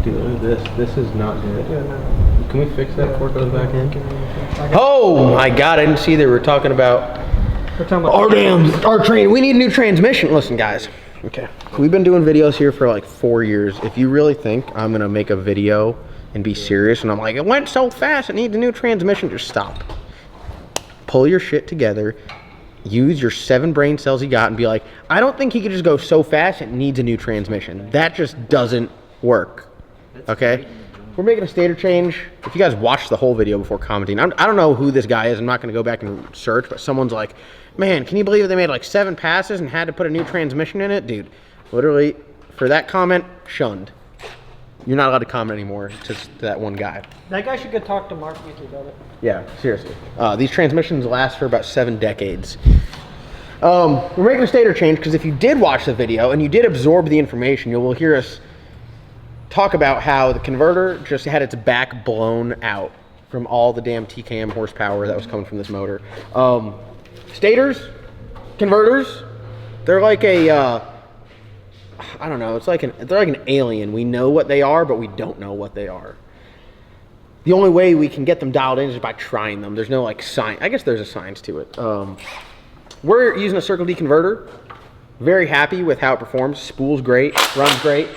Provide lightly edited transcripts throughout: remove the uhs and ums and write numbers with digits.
Dude, look at this. This is not good. Yeah, no. Can we fix that before it goes back in? Oh my god, I didn't see they were talking about our train. We need a new transmission. Listen, guys. Okay. We've been doing videos here for like 4 years. If you really think I'm gonna make a video and be serious and I'm like, it went so fast, it needs a new transmission, just stop. Pull your shit together. Use your 7 brain cells you got and be like, I don't think he could just go so fast it needs a new transmission. That just doesn't work. Okay? We're making a stator change. If you guys watched the whole video before commenting, I don't know who this guy is. I'm not going to go back and search, but someone's like, man, can you believe they made like 7 passes and had to put a new transmission in it? Dude, literally, for that comment, shunned. You're not allowed to comment anymore to that one guy. That guy should go talk to Mark Mickey about it. Yeah, seriously. These transmissions last for about 7 decades. We're making a stator change because if you did watch the video and you did absorb the information, you will hear us talk about how the converter just had its back blown out from all the damn TKM horsepower that was coming from this motor. Stators, converters, they're like a, I don't know, they're like an alien. We know what they are, but we don't know what they are. The only way we can get them dialed in is by trying them. There's no like science. I guess there's a science to it. We're using a Circle D converter. Very happy with how it performs. Spool's great, runs great.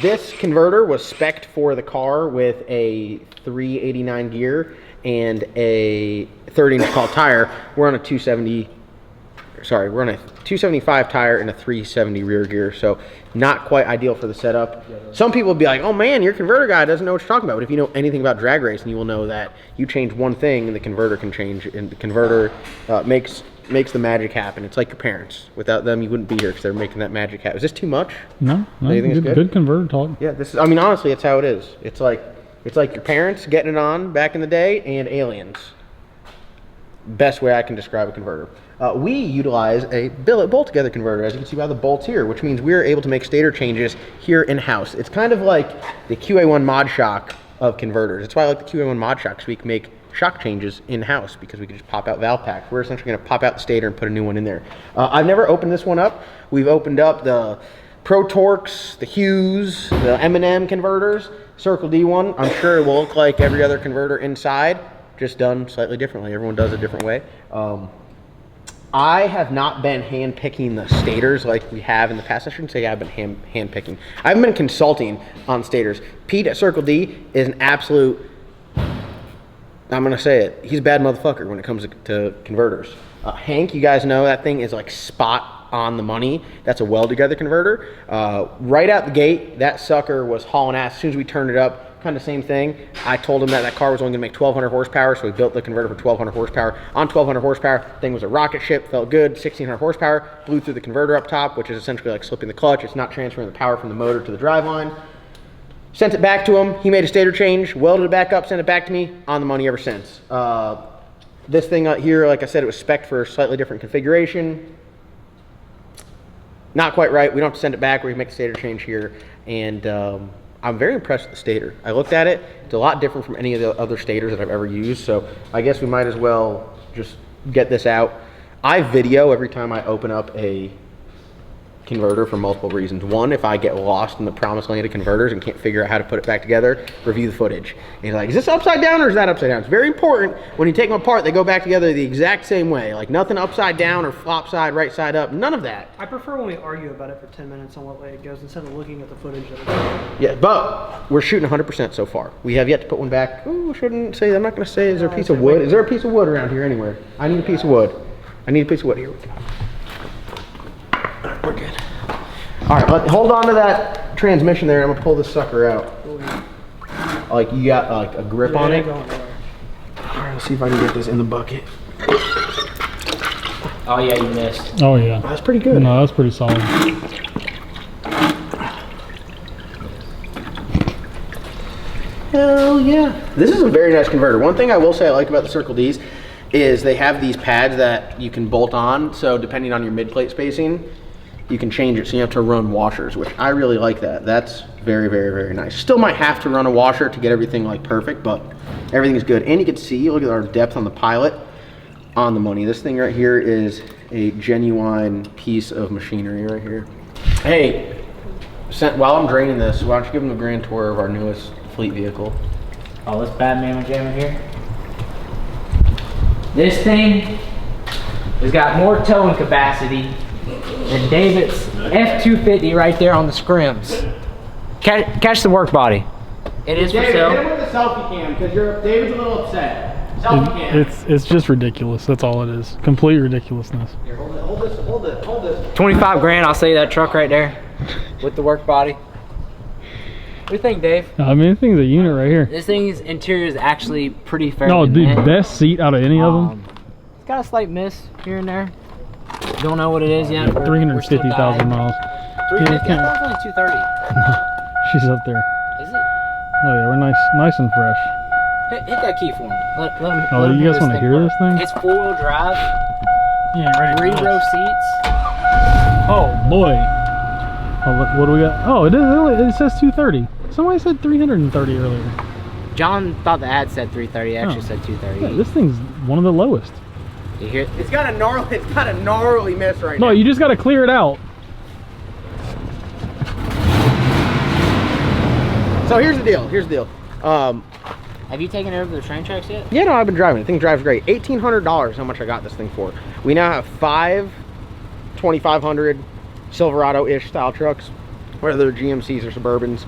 This converter was spec'd for the car with a 389 gear and a 30-inch tall tire. We're on a 275 tire and a 370 rear gear, so not quite ideal for the setup. Some people would be like, oh man, your converter guy doesn't know what you're talking about. But if you know anything about drag racing, you will know that you change one thing and the converter can change, and the converter makes the magic happen. It's like your parents. Without them, you wouldn't be here because they're making that magic happen. Is this too much? No, good converter talk. Yeah, I mean, honestly, it's how it is. It's like your parents getting it on back in the day and aliens. Best way I can describe a converter. We utilize a billet bolt together converter, as you can see by the bolts here, which means we're able to make stator changes here in-house. It's kind of like the QA1 Mod Shock of converters. That's why I like the QA1 Mod Shock, so we can make shock changes in-house because we can just pop out valve packs. We're essentially going to pop out the stator and put a new one in there. I've never opened this one up. We've opened up the Pro Torques, the Hughes, the M&M converters, Circle D one. I'm sure it will look like every other converter inside, just done slightly differently. Everyone does it a different way. I have not been hand-picking the stators like we have in the past. I shouldn't say I've been hand-picking. I've been consulting on stators. Pete at Circle D is an absolute, I'm going to say it, he's a bad motherfucker when it comes to converters. Hank, you guys know that thing is like spot on the money. That's a weld-together converter. Right out the gate, that sucker was hauling ass. As soon as we turned it up, kind of same thing. I told him that car was only going to make 1,200 horsepower, so we built the converter for 1,200 horsepower. On 1,200 horsepower, thing was a rocket ship, felt good. 1,600 horsepower, blew through the converter up top, which is essentially like slipping the clutch. It's not transferring the power from the motor to the driveline. Sent it back to him. He made a stator change, welded it back up, sent it back to me. On the money ever since. This thing out here, like I said, it was spec'd for a slightly different configuration. Not quite right. We don't have to send it back. We can make a stator change here. And I'm very impressed with the stator. I looked at it. It's a lot different from any of the other stators that I've ever used. So I guess we might as well just get this out. I video every time I open up a converter for multiple reasons. One, if I get lost in the promised land of converters and can't figure out how to put it back together, review the footage. And you're like, is this upside down or is that upside down? It's very important when you take them apart, they go back together the exact same way. Like nothing upside down or flop side, right side up, none of that. I prefer when we argue about it for 10 minutes on what way it goes instead of looking at the footage of it. Yeah, but we're shooting 100% so far. We have yet to put one back. Ooh, shouldn't say, I'm not gonna say, is there a piece of wood? Is there a piece of wood around here anywhere? I need a piece of wood. I need a piece of wood. Here we go. We're good. All right, hold on to that transmission there. I'm gonna pull this sucker out. Like you got like a grip on it. All right, let's see if I can get this in the bucket. Oh yeah, you missed. Oh yeah. Oh, that's pretty good. No, that's pretty solid. Hell yeah. This is a very nice converter. One thing I will say I like about the Circle Ds is they have these pads that you can bolt on. So depending on your mid plate spacing, you can change it so you have to run washers, which I really like that. That's very, very, very nice. Still might have to run a washer to get everything like perfect, but everything is good. And you can see, look at our depth on the pilot, on the money. This thing right here is a genuine piece of machinery right here. Hey, While I'm draining this, why don't you give them a grand tour of our newest fleet vehicle? Oh, this Batman Jammer here. This thing has got more towing capacity than David's F-250 right there on the scrims. Catch the work body. It is for sale. Hit him with the selfie cam because David's a little upset. Selfie cam. It's just ridiculous. That's all it is. Complete ridiculousness. Here, hold this. 25 grand, I'll sell you that truck right there with the work body. What do you think, Dave? I mean, this thing's a unit right here. This thing's interior is actually pretty fair. No, dude, best seat out of any of them. It's got a slight miss here and there. Don't know what it is yet. 350,000 miles. 350. I thought it was only 230. She's up there. Is it? Oh yeah, we're nice and fresh. Hit that key for me. Let him. Oh, let him you guys want to hear this thing? It's 4-wheel drive. Yeah, ready. 3-row seats. Oh boy. Oh, what do we got? Oh, it says 230. Somebody said 330 earlier. John thought the ad said 330. It actually said 230. Yeah, this thing's one of the lowest. You hear it? It's got a gnarly miss right now. No, you just got to clear it out. So here's the deal. Have you taken it over to the train tracks yet? Yeah, no, I've been driving. The thing drives great. $1,800 how much I got this thing for. We now have 5 2500 Silverado-ish style trucks, whether they're GMCs or Suburbans.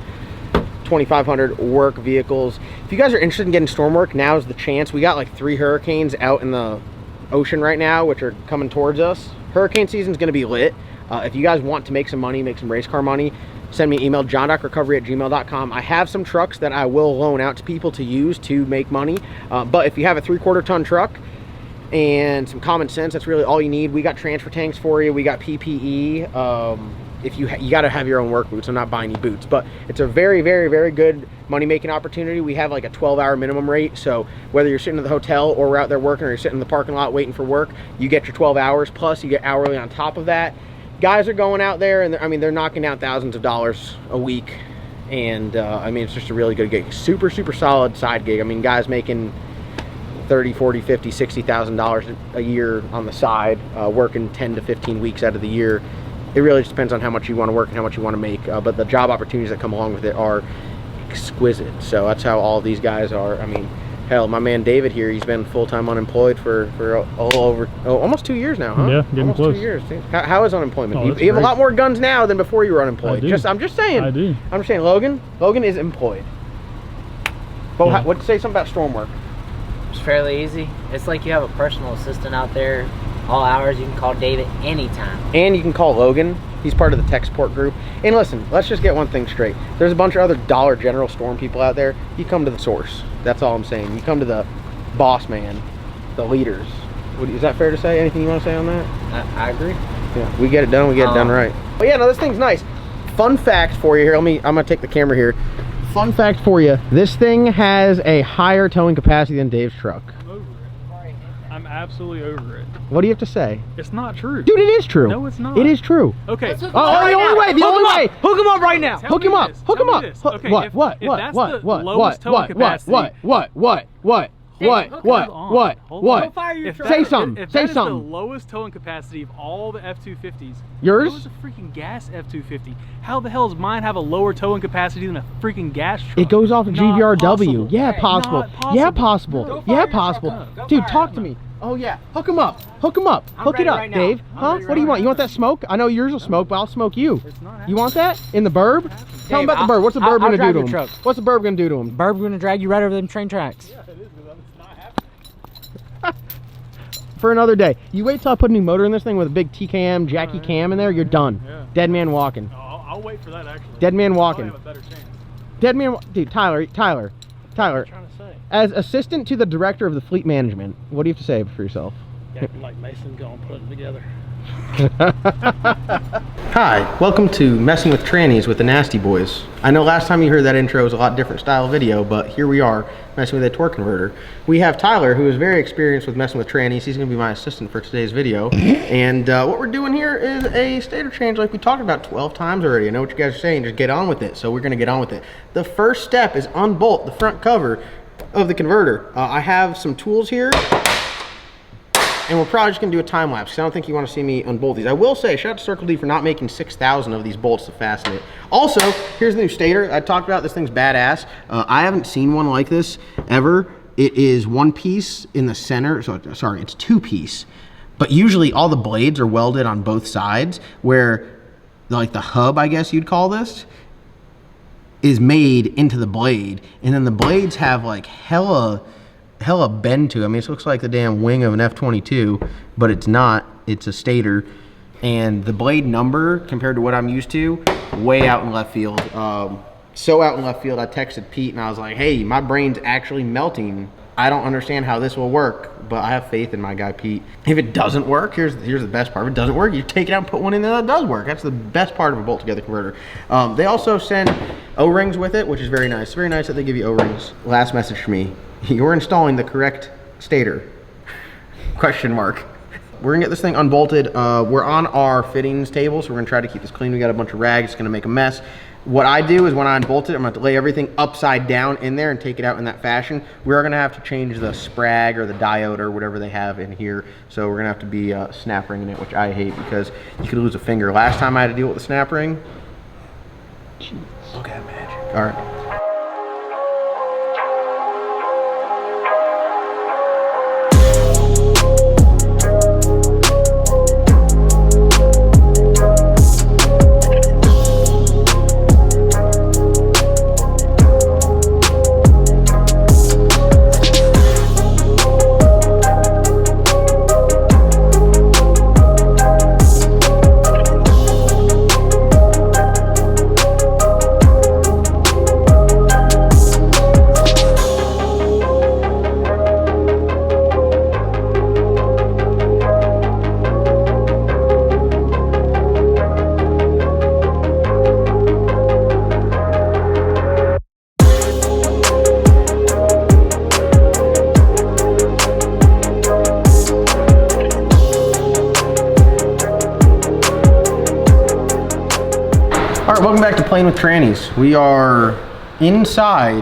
2500 work vehicles. If you guys are interested in getting storm work, now's the chance. We got like 3 hurricanes out in the ocean right now, which are coming towards us. Hurricane season's gonna be lit. If you guys want to make some money, make some race car money, send me an email, john.recovery@gmail.com. I have some trucks that I will loan out to people to use to make money. But if you have a 3/4 ton truck and some common sense, that's really all you need. We got transfer tanks for you. We got PPE. If you got to have your own work boots. I'm not buying you boots, but it's a very, very, very good money-making opportunity. We have like a 12-hour minimum rate, so whether you're sitting at the hotel or we're out there working or you're sitting in the parking lot waiting for work, you get your 12 hours, plus you get hourly on top of that. Guys are going out there and they're knocking down thousands of dollars a week, and I mean, it's just a really good gig. Super, super solid side gig. I mean, guys making 30, 40, 50, $60,000 a year on the side, working 10 to 15 weeks out of the year. It really just depends on how much you want to work and how much you want to make, but the job opportunities that come along with it are exquisite. So that's how all these guys are. I mean, hell, my man David here, he's been full-time unemployed for a little over, almost 2 years now, huh? Yeah, getting almost close. 2 years. How is unemployment? Oh, you have a great. lot more guns now than before you were unemployed. I do. I'm just saying. I do. I'm just saying, Logan is employed. But Yeah. what say something about storm work? It's fairly easy. It's like you have a personal assistant out there. All hours, you can call David anytime. And you can call Logan. He's part of the tech support group. And listen, let's just get one thing straight. There's a bunch of other Dollar General storm people out there. You come to the source. That's all I'm saying. You come to the boss man, the leaders. Is that fair to say? Anything you want to say on that? I agree. Yeah, we get it done. We get it done right. But yeah, no, this thing's nice. Fun fact for you here. I'm gonna take the camera here. Fun fact for you. This thing has a higher towing capacity than Dave's truck. I'm over it. I'm absolutely over it. What do you have to say? It's not true. Dude, it is true. No, it's not. It is true. Okay. Let's hook Oh, him the up. only way. The only way. Hook him up right now. Hook him up. Hook him up. Okay, What? if What? that's What? the What? lowest towing capacity- What? Hold on. Don't fire your If truck. that- Say something. If Say that is something. the lowest towing capacity of all the F-250s. Yours? It was a freaking gas F-250. How the hell does mine have a lower towing capacity than a freaking gas truck? It goes off of Not GVRW. possible. Yeah, Hey, possible. not possible. Yeah, possible. Go fire Yeah, your truck possible. up. Go Dude, fire talk it to up. me. Oh yeah, hook him up. Hook him up. I'm Hook it ready up, right now. Dave. I'm Huh? ready What do you right want? You want now. that smoke? I know yours will smoke, but I'll smoke you. It's not You want that in the burb? Tell him Dave, about the burb. What's the I'll burb gonna do drive to your him? truck. What's the burb gonna do to him? Burb gonna drag you right over them train tracks. For another day. You wait till I put a new motor in this thing with a big TKM Jackie cam in there. You're done. Yeah. Dead man walking. I'll wait for that actually. Dead man walking. I'll have a better chance. Dead man. Dude, Tyler. What are you trying to say? As assistant to the director of the fleet management, what do you have to say for yourself? Yeah, like Mason going put it together. Hi, welcome to Messing with Trannies with the Nasty Boys. I know last time you heard that intro was a lot different style video, but here we are, messing with a torque converter. We have Tyler, who is very experienced with messing with trannies. He's going to be my assistant for today's video. And what we're doing here is a stator change like we talked about 12 times already. I know what you guys are saying, just get on with it. So we're going to get on with it. The first step is unbolt the front cover of the converter. I have some tools here. and we're probably just gonna do a time lapse because I don't think you want to see me unbolt these. I will say, shout out to Circle D for not making 6,000 of these bolts to fasten it. Also, here's the new stator. I talked about this thing's badass. I haven't seen one like this ever. It is one piece in the center. So sorry, it's two piece. But usually all the blades are welded on both sides, where like the hub, I guess you'd call this, is made into the blade, and then the blades have like hella bend to it. I mean, it looks like the damn wing of an F-22, but it's not. It's a stator, and the blade number compared to what I'm used to, way out in left field. So out in left field, I texted Pete and I was like, "Hey, my brain's actually melting. I don't understand how this will work, but I have faith in my guy Pete. If it doesn't work, here's the best part. If it doesn't work, you take it out and put one in there that does work. That's the best part of a bolt together converter. They also send O-rings with it, which is very nice. It's very nice that they give you O-rings. Last message for me: you're installing the correct stator. Question mark. We're gonna get this thing unbolted. We're on our fittings table, so we're gonna try to keep this clean. We got a bunch of rags. It's gonna make a mess. What I do is when I unbolt it, I'm going to lay everything upside down in there and take it out in that fashion. We're going to have to change the sprag or the diode or whatever they have in here. So we're going to have to be snap ringing it, which I hate because you could lose a finger. Last time I had to deal with the snap ring. Jeez. Look at that magic. All right. All right, welcome back to Playing with Trannies. We are inside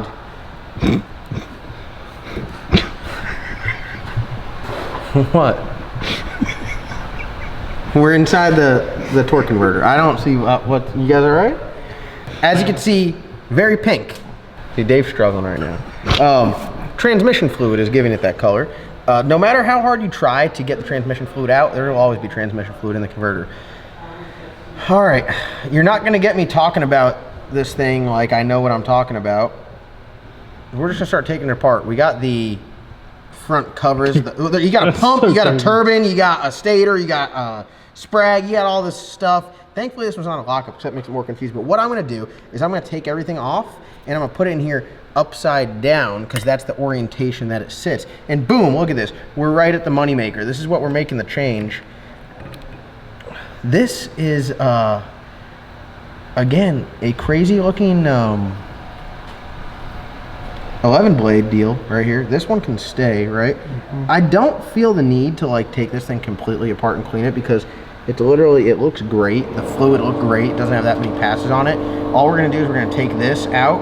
what? We're inside the torque converter. I don't see what, you guys all right? As you can see, very pink. See, Dave's struggling right now. Transmission fluid is giving it that color. No matter how hard you try to get the transmission fluid out, there will always be transmission fluid in the converter. All right, you're not gonna get me talking about this thing like I know what I'm talking about. We're just gonna start taking it apart. We got the front covers. You got a pump, you got a turbine, you got a stator, you got a sprag, you got all this stuff. Thankfully, this one's not a lockup, because that makes it more confusing. But what I'm gonna do is I'm gonna take everything off and I'm gonna put it in here upside down, because that's the orientation that it sits. And boom, look at this. We're right at the moneymaker. This is what we're making the change. This is, again, a crazy looking 11 blade deal right here. This one can stay, right? Mm-hmm. I don't feel the need to like take this thing completely apart and clean it, because it's literally, it looks great. The fluid looked great. It doesn't have that many passes on it. All we're gonna do is we're gonna take this out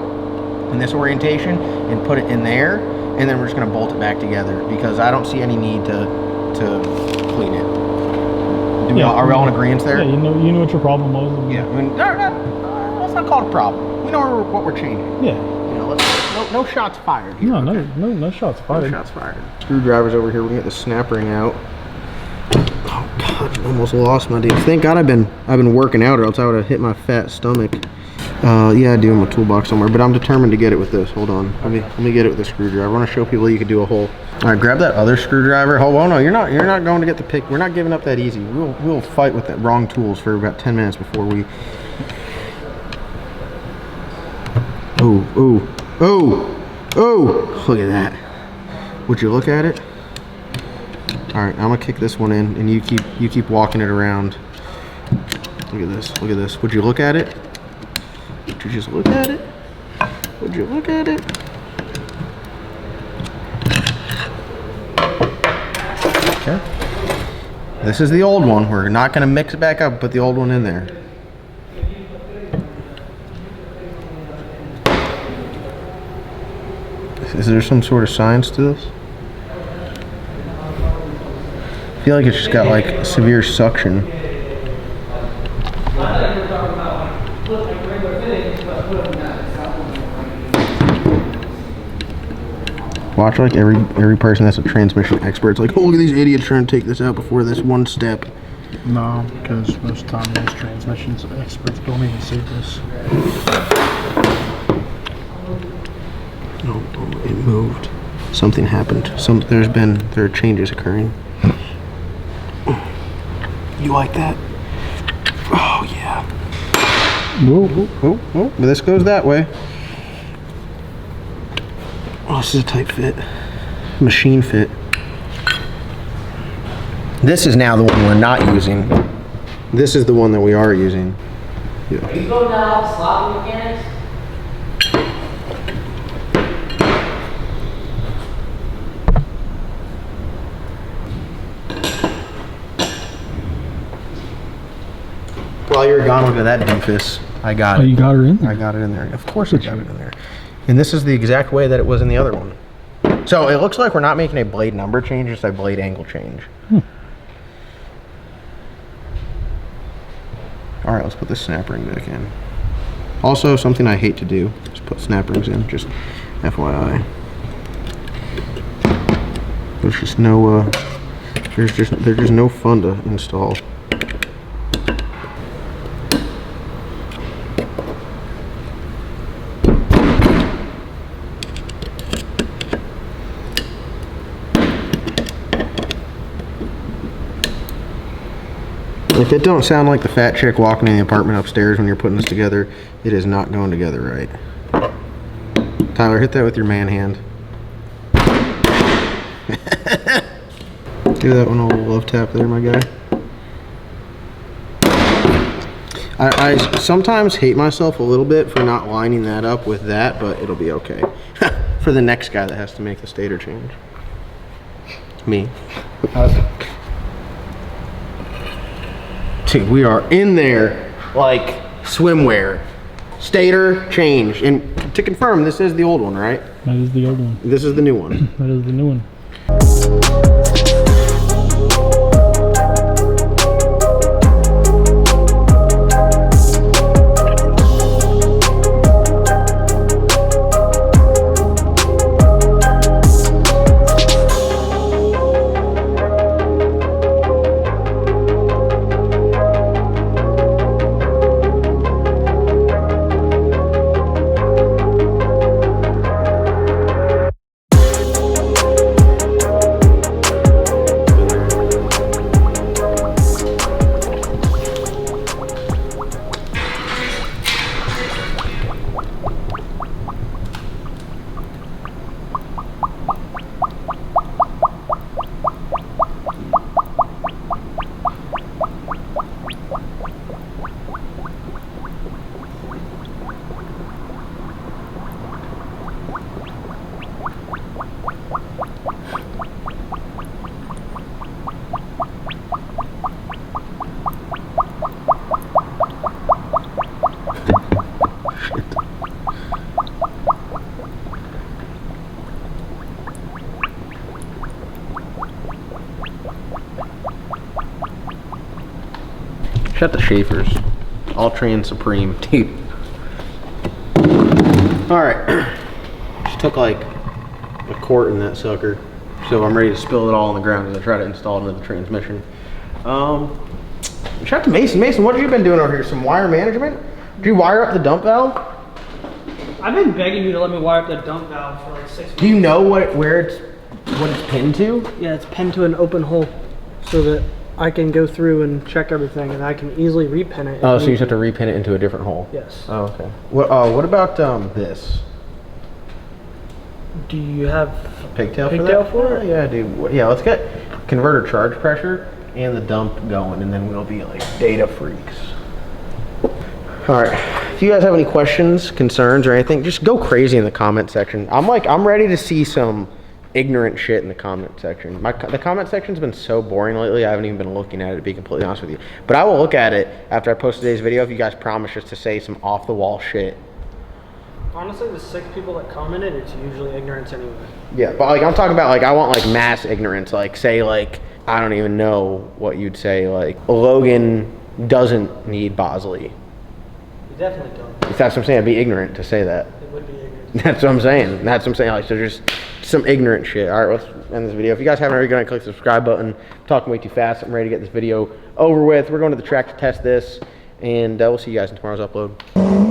in this orientation and put it in there, and then we're just gonna bolt it back together, because I don't see any need to clean it. Are we all in agreement there? Yeah, you know what your problem was. Yeah, I mean, let's not call it a problem. We know what we're changing. Yeah. You know, no shots fired here. No shots fired. No shots fired. Screwdrivers over here. We can get the snap ring out. Oh God, I almost lost my deal. Thank God I've been working out, or else I would have hit my fat stomach. Yeah, I do in my toolbox somewhere, but I'm determined to get it with this. Hold on, let me get it with the screwdriver. I want to show people you can do a hole. All right, grab that other screwdriver. Oh no, you're not going to get the pick. We're not giving up that easy. We'll fight with the wrong tools for about 10 minutes before we. Oh! Look at that. Would you look at it? All right, I'm gonna kick this one in, and you keep walking it around. Look at this. Look at this. Would you look at it? Would you just look at it? Would you look at it? Okay. This is the old one. We're not going to mix it back up, put the old one in there. Is there some sort of science to this? feel like it's just got like severe suction. Watch like every person that's a transmission expert. It's like, oh, look at these idiots trying to take this out before this one step. No, because most of the time most transmissions experts don't even see this. No, it moved. Something happened. There are changes occurring. You like that? Oh yeah. Whoa, whoa. Oh, but this goes that way. Oh, this is a tight fit. Machine fit. This is now the one we're not using. This is the one that we are using. Yeah. Are you going down all the slot mechanics? While you're gone, look at that doofus. I got Oh, it. you got her in there? I got it in there. Of course I got it in there. And this is the exact way that it was in the other one. So it looks like we're not making a blade number change, just a blade angle change. All right, let's put the snap ring back in. Also, something I hate to do is put snap rings in, just FYI. There's just no, they're just no fun to install. If it don't sound like the fat chick walking in the apartment upstairs when you're putting this together, it is not going together right. Tyler, hit that with your man hand. Give that one a little love tap there, my guy. I sometimes hate myself a little bit for not lining that up with that, but it'll be okay. For the next guy that has to make the stator change. Me. Dude, we are in there like swimwear. Stator change. And to confirm, this is the old one, right? That is the old one. This is the new one. That is the new one. Shut the Schaefer's. All-Tran Supreme. Dude. Alright. Just took like a quart in that sucker. So I'm ready to spill it all on the ground as I try to install it into the transmission. Shout out to Mason. Mason, what have you been doing over here? Some wire management? Did you wire up the dump valve? I've been begging you to let me wire up that dump valve for like 6 months. Do you know what it's pinned to? Yeah, it's pinned to an open hole so that I can go through and check everything and I can easily repin it. Oh, so you just have to repin it into a different hole? Yes. Oh, okay. What about this? Do you have Pigtail Pigtail for for that? it? Yeah, dude. Yeah, let's get converter charge pressure and the dump going, and then we'll be like data freaks. All right. If you guys have any questions, concerns, or anything, just go crazy in the comment section. I'm ready to see some ignorant shit in the comment section. The comment section's been so boring lately, I haven't even been looking at it, to be completely honest with you. But I will look at it after I post today's video if you guys promise just to say some off-the-wall shit. Honestly, the 6 people that commented, it's usually ignorance anyway. Yeah, but like I'm talking about like I want like mass ignorance. Like say like I don't even know what you'd say. Like Logan doesn't need Bosley. You definitely don't. If that's what I'm saying, I'd be ignorant to say that. It would be ignorance. That's what I'm saying. That's what I'm saying. Like so, just some ignorant shit. All right, let's end this video. If you guys haven't already, go ahead and click the subscribe button. I'm talking way too fast. I'm ready to get this video over with. We're going to the track to test this, and we'll see you guys in tomorrow's upload.